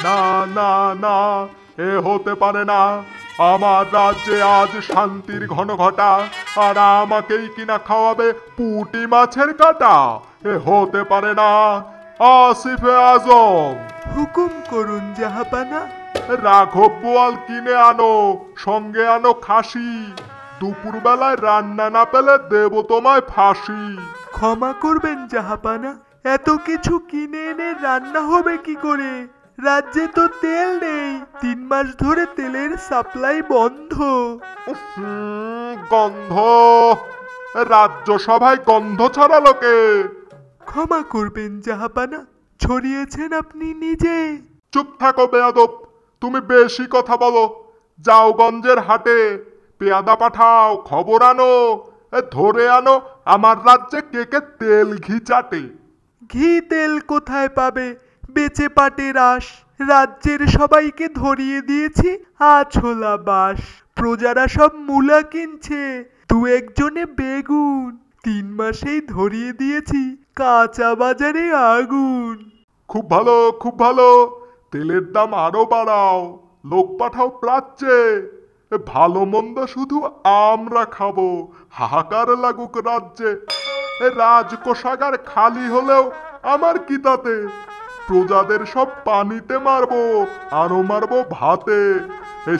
না না না, এ হতে পারে না। আমার রাজ্যে আজ শান্তির ঘন ঘটা, আর আমাকেই কিনা খাওয়াবে পুঁটি মাছের কাটা। এ হতে পারে না। আসিফে আজম, হুকুম করুন জাহাপানা। রাঘব বোয়াল কিনে আনো, সঙ্গে আনো খাসি। দুপুরবেলায় রান্না না পেলে দেব তোমায় ফাঁসি। ক্ষমা করবেন জাহাপানা, এত কিছু কিনে এনে রান্না হবে কি করে? রাজ্যে তো তেল নেই, 3 মাস ধরে তেলের সাপ্লাই বন্ধ। গন্ধ! রাজ্যসভায় গন্ধ ছড়ালো কে? ক্ষমা করবেন জাহাপানা, ছড়িয়েছেন আপনি নিজে। চুপ থাকো বেয়াদব, তুমি বেশি কথা বলো। যাও গঞ্জের হাটে, পেয়াদা পাঠাও, খবর আনো, ধরে আনো আমার রাজ্যে কে কে তেল ঘি চাটে। ঘি তেল কোথায় পাবে? বেচে পাটে রাস। রাজ্যের সবাইকে ধরিয়ে দিয়েছি আছোলা বাস। প্রজারা সব মূলা কিনছে, 2-1 জনে বেগুন। 3 মাসেই ধরিয়ে দিয়েছি কাঁচা বাজারে আগুন। খুব ভালো, খুব ভালো। তেলের দাম আরো বাড়াও, লোক পাঠাও প্রাচ্যে। ভালো মন্দ শুধু আমরা খাবো, হাহাকার লাগুক রাজ্যে। রাজকোষাগার খালি হলেও আমার কি তাতে? প্রজাদের সব পানিতে মারবো, আরো মারবো ভাতে।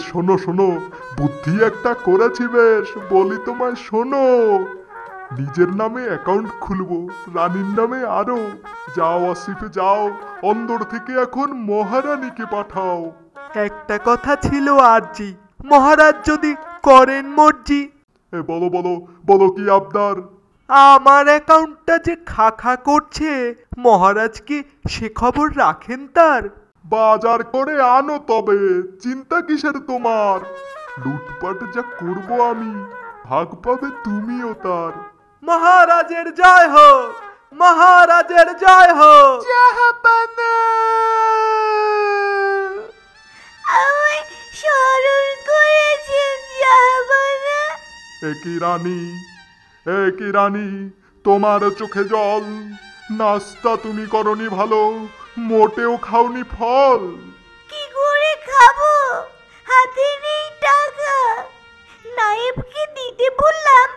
শোনো শোনো, বুদ্ধি একটা করেছি বেশ, বলি তোমায় শোনো। নিজের নামে অ্যাকাউন্ট খুলবো, রানীর নামে আরো। যাও আসিফে যাও, অন্দর থেকে এখন মহারানীকে পাঠাও। একটা কথা ছিল আরজি, মহারাজ যদি করেন মর্জি। বলো বলো, বলো কি আবদার? আমার অ্যাকাউন্টটা যে খা করছে, মহারাজ কি সে খবর রাখেন তার? বাজার করে আনো তবে, চিন্তা কিসের তোমার? লুটপাট যা করবো আমি, ভাগ পাবে তুমিও তার। মহারাজের জয় হোক, মহারাজের জয় হোক। জাহাপানা, আমায় স্মরণ করেছেন জাহাপানা। একই রানী, একই রানী, তোমার চোখে জল। নাস্তা তুমি করনি ভালো, মোটেও খাওনি ফল। কি করে খাবো? হাতে নেই টাকা। নায়েবকে দিতে বললাম,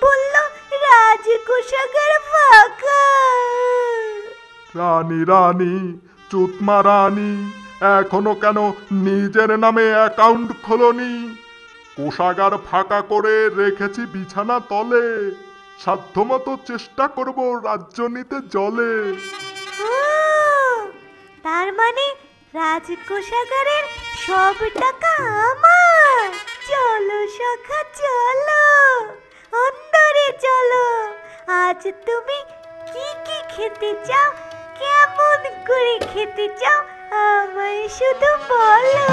বলল রাজকোষাগার ফাঁকা। রানী রানী, চুতমা রানী, এখনো কেন নিজের নামে অ্যাকাউন্ট খোলনি? কোষাগার ফাঁকা করে রেখেছি বিছানা তলে, সাধ্যমতো চেষ্টা করব রাজ্য নিতে জলে। ও, তার মানে রাজকোষাগারের সব টাকা আমার। চলো সখা চলো, অন্দরে চলো। আজ তুমি কি কি খেতে চাও, কেমন করে খেতে চাও, আমায় শুধু বলো।